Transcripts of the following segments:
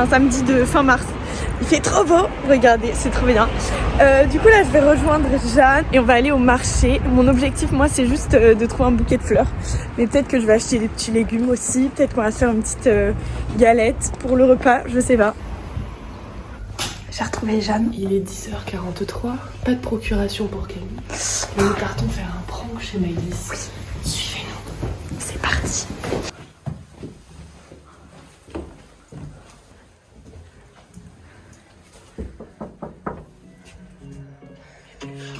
samedi de fin mars. Il fait trop beau, regardez, c'est trop bien. Du coup là je vais rejoindre Jeanne et on va aller au marché. Mon objectif moi c'est juste de trouver un bouquet de fleurs. Mais peut-être que je vais acheter des petits légumes aussi. Peut-être qu'on va se faire une petite galette pour le repas, je sais pas. J'ai retrouvé Jeanne. Il est 10h43, pas de procuration pour Camille. Mais nous partons faire un prank chez Maëlys. Oui. Suivez-nous, c'est parti.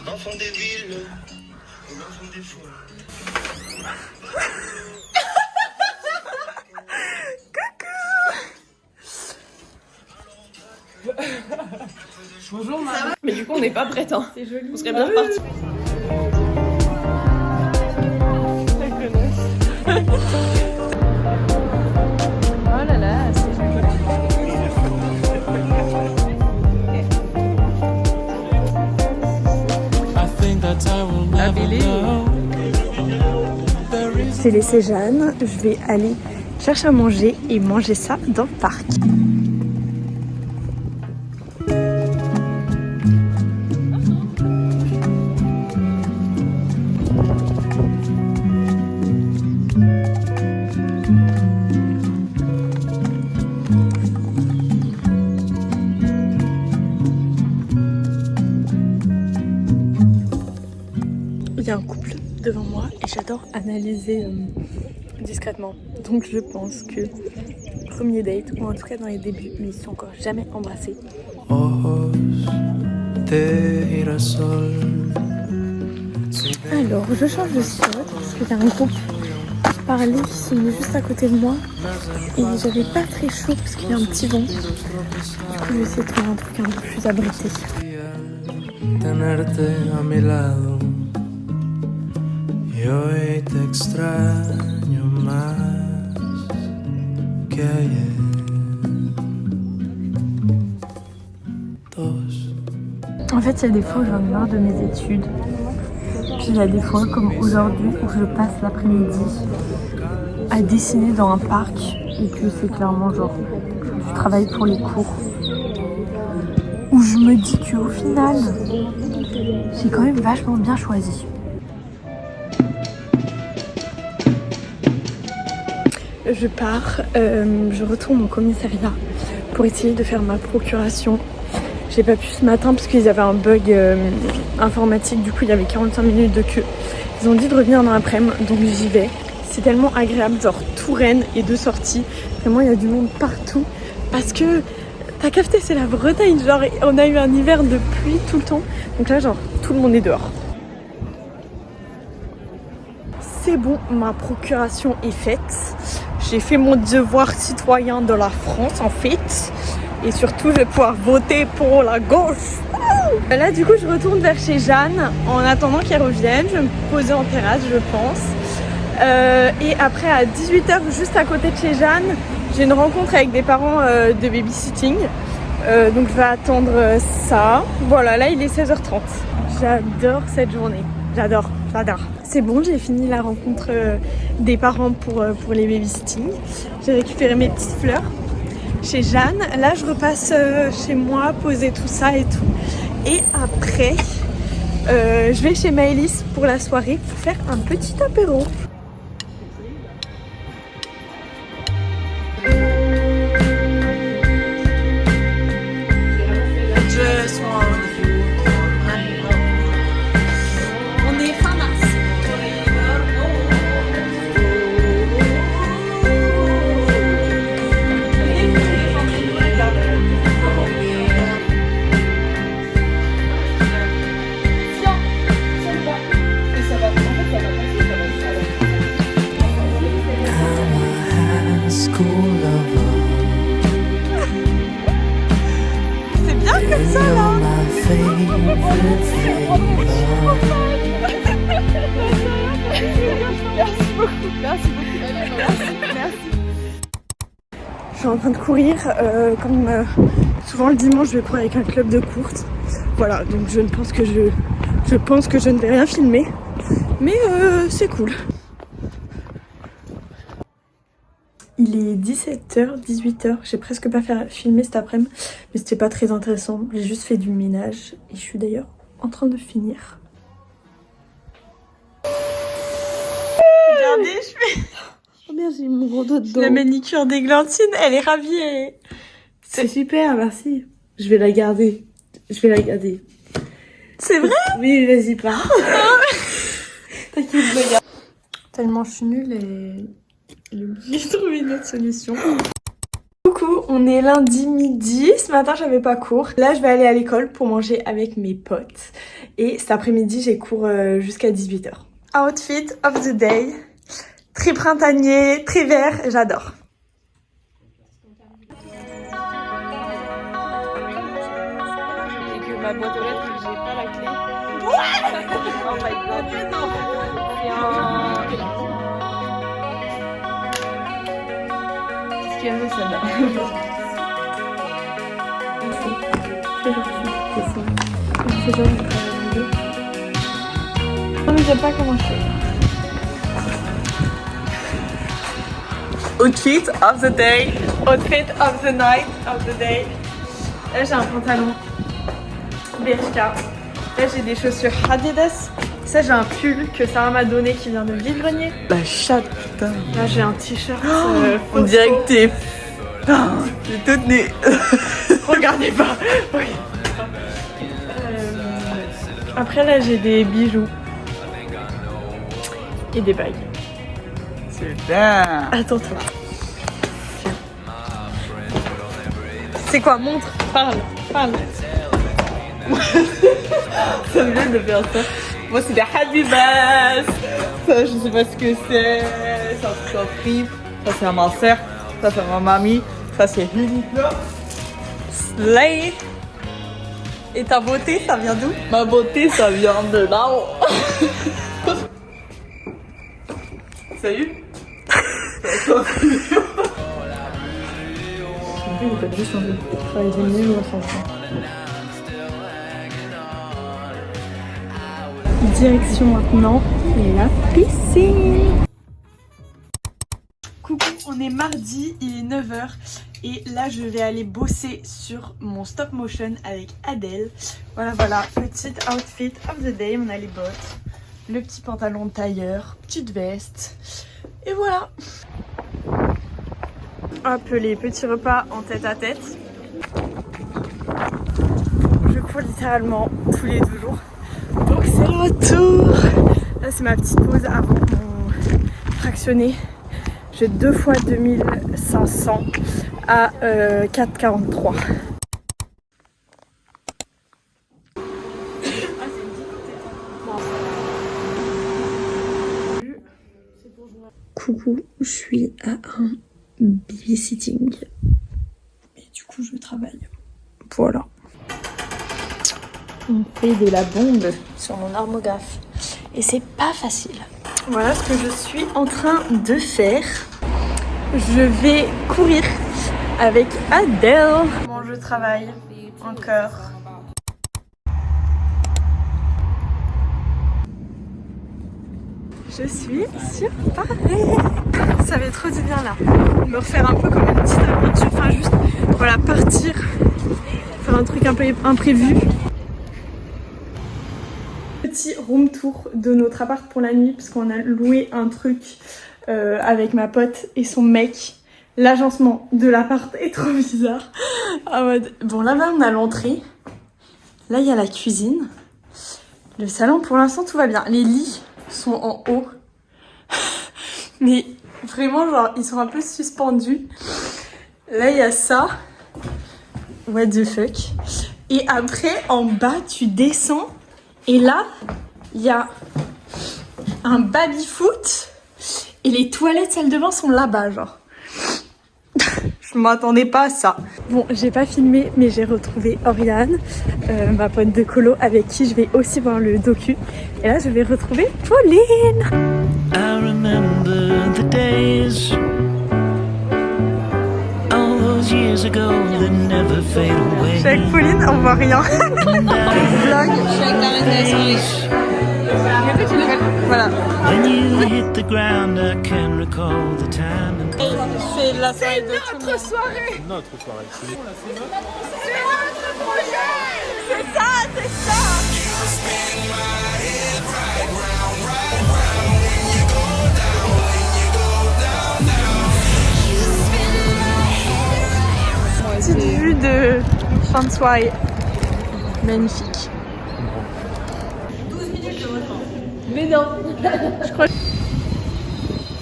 Enfant des villes, enfant des fous. Bonjour Marie. Mais du coup on n'est pas prête hein. C'est joli. On serait bien reparti. Oh là là, c'est joli. J'ai laissé Jeanne, je vais aller chercher à manger et manger ça dans le parc. Il y a un couple devant moi et j'adore analyser discrètement. Donc je pense que premier date, ou en tout cas dans les débuts, mais ils se sont encore jamais embrassés. Alors je change de spot parce qu'il y a un groupe qui parlait, qui sont venus juste à côté de moi et j'avais pas très chaud parce qu'il y a un petit vent. Du coup je vais essayer de trouver un truc un peu plus abrité. Y hoy te extraño más que ayer. En fait, il y a des fois où j'en ai marre de mes études. Puis il y a des fois, comme aujourd'hui, où je passe l'après-midi à dessiner dans un parc et que c'est clairement genre, je travaille pour les cours. Où je me dis qu'au final, j'ai quand même vachement bien choisi. Je pars, je retourne au commissariat pour essayer de faire ma procuration. J'ai pas pu ce matin parce qu'ils avaient un bug informatique, du coup il y avait 45 minutes de queue. Ils ont dit de revenir dans l'après-midi, donc j'y vais. C'est tellement agréable, genre Touraine et de sortie. Vraiment il y a du monde partout parce que t'as capté, c'est la Bretagne, genre on a eu un hiver de pluie tout le temps. Donc là genre tout le monde est dehors. C'est bon, ma procuration est faite. J'ai fait mon devoir citoyen de la France en fait. Et surtout, je vais pouvoir voter pour la gauche. Là, du coup, je retourne vers chez Jeanne en attendant qu'elle revienne. Je vais me poser en terrasse, je pense. Et après, à 18h, juste à côté de chez Jeanne, j'ai une rencontre avec des parents de babysitting. Donc, je vais attendre ça. Voilà, là, il est 16h30. J'adore cette journée. J'adore. C'est bon, j'ai fini la rencontre des parents pour les babysitting. J'ai récupéré mes petites fleurs chez Jeanne. Là, je repasse chez moi, poser tout ça et tout. Et après, je vais chez Maëlys pour la soirée pour faire un petit apéro. On est fin mars. C'est bien comme ça là. Merci beaucoup. Je suis en train de courir, comme souvent le dimanche je vais courir avec un club de course. Voilà, donc je pense que je ne vais rien filmer, mais c'est cool. Il est 17h, 18h. J'ai presque pas filmé cet après-midi, mais c'était pas très intéressant. J'ai juste fait du ménage et je suis d'ailleurs en train de finir. Regardez, je fais... Oh merde, j'ai mon gros dos dedans. La manicure d'Églantine, elle est ravie. C'est super, merci. Je vais la garder. Je vais la garder. C'est vrai? Oui, vas-y, pars. T'inquiète, je la garde. Tellement je suis nulle et j'ai trouvé une autre solution. Coucou, on est lundi midi. Ce matin, j'avais pas cours. Là, je vais aller à l'école pour manger avec mes potes. Et cet après-midi, j'ai cours jusqu'à 18h. Outfit of the day. Très printanier, très vert, j'adore. J'ai que ma boîte aux lettres, j'ai pas la clé. Oh my god. Non. Qu'est-ce qu'elle veut, celle-là? C'est genre de travail. Non mais j'aime pas comment je fais. Outfit of the day. Outfit of the night of the day. Là j'ai un pantalon Bershka. Là j'ai des chaussures Adidas. Ça j'ai un pull que Sarah m'a donné qui vient de Villegrenier. La chatte, putain. Là j'ai un t-shirt. On dirait que t'es... J'ai toute nue. Regardez pas. Oui. Après là j'ai des bijoux. Et des bagues. Super. Attends-toi. C'est quoi? Montre. Parle. Ça me vient de faire ça. Moi, c'est des Habibas. Ça, je sais pas ce que c'est. Ça, c'est un fripe. Ça, c'est à ma soeur. Ça, c'est à ma mamie. Ça, c'est Hilita. Slay. Et ta beauté, ça vient d'où? Ma beauté, ça vient de là-haut. Salut. Il peut juste changer. Enfin, ils aiment mieux ou direction maintenant la piscine. Coucou, on est mardi, il est 9h et là je vais aller bosser sur mon stop motion avec Adèle. Voilà, petit outfit of the day, on a les bottes, le petit pantalon de tailleur, petite veste et voilà. Hop, les petits repas en tête à tête. Je cours littéralement tous les 2 jours. Donc c'est le retour. Là c'est ma petite pause avant mon fractionné. J'ai 2 fois 2500 à 4,43. Coucou, je suis à un babysitting. Et du coup je travaille. Voilà. On fait de la bombe sur mon armographe et c'est pas facile. Voilà ce que je suis en train de faire. Je vais courir avec Adèle. Bon, je travaille encore. Je suis sur Paris. Ça fait trop du bien là. Me refaire un peu comme une petite aventure. Enfin juste, voilà, partir. Faire un truc un peu imprévu. Petit room tour de notre appart pour la nuit parce qu'on a loué un truc avec ma pote et son mec. L'agencement de l'appart est trop bizarre. Bon, là-bas on a l'entrée. Là il y a la cuisine. Le salon, pour l'instant tout va bien. Les lits sont en haut. Mais vraiment genre ils sont un peu suspendus. Là il y a ça. What the fuck. Et après en bas tu descends. Et là, il y a un baby-foot et les toilettes salle de bain sont là-bas, genre. Je m'attendais pas à ça. Bon, j'ai pas filmé, mais j'ai retrouvé Oriane, ma pote de colo, avec qui je vais aussi voir le docu. Et là, je vais retrouver Pauline. I remember the days, all those years ago that never fade away. Je suis avec Pauline, on voit rien. Vlog, je suis avec la reine Voilà. When you hit the ground, I can recall the time. C'est la soirée de tout le monde. soirée. Notre soirée. C'est notre projet. C'est ça, c'est ça. Petite vue de fin de soirée. Magnifique. 12 minutes de retard. Mais non. Je crois que...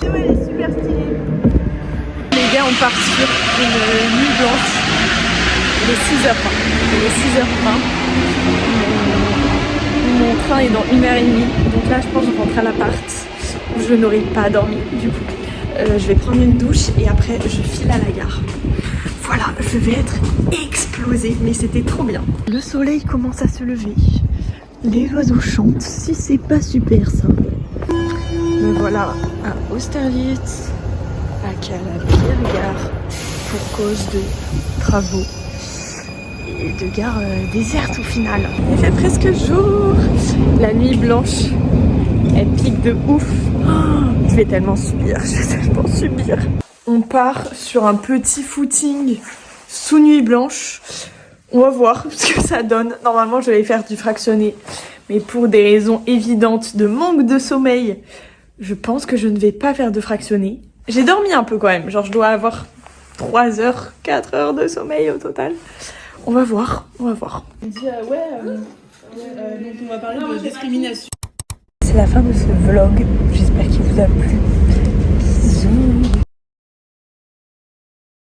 Elle est super stylée. Les gars, on part sur une nuit blanche. Il est 6h20. Il est 6h20. Mon train est dans 1h30. Donc là, je pense que je rentre à l'appart où je n'aurai pas dormi du coup. Je vais prendre une douche et après, je file à la gare. Voilà, je vais être explosée, mais c'était trop bien. Le soleil commence à se lever. Les oiseaux chantent, si c'est pas super ça. Me voilà à Austerlitz, à la gare, pour cause de travaux et de gare déserte au final. Il fait presque jour. La nuit blanche, elle pique de ouf. Oh, je vais tellement subir, On part sur un petit footing sous nuit blanche. On va voir ce que ça donne. Normalement, je vais faire du fractionné. Mais pour des raisons évidentes de manque de sommeil, je pense que je ne vais pas faire de fractionné. J'ai dormi un peu quand même. Genre, je dois avoir 3 heures, 4 heures de sommeil au total. On va voir, on va voir. On dit donc on va parler de discrimination. C'est la fin de ce vlog. J'espère qu'il vous a plu.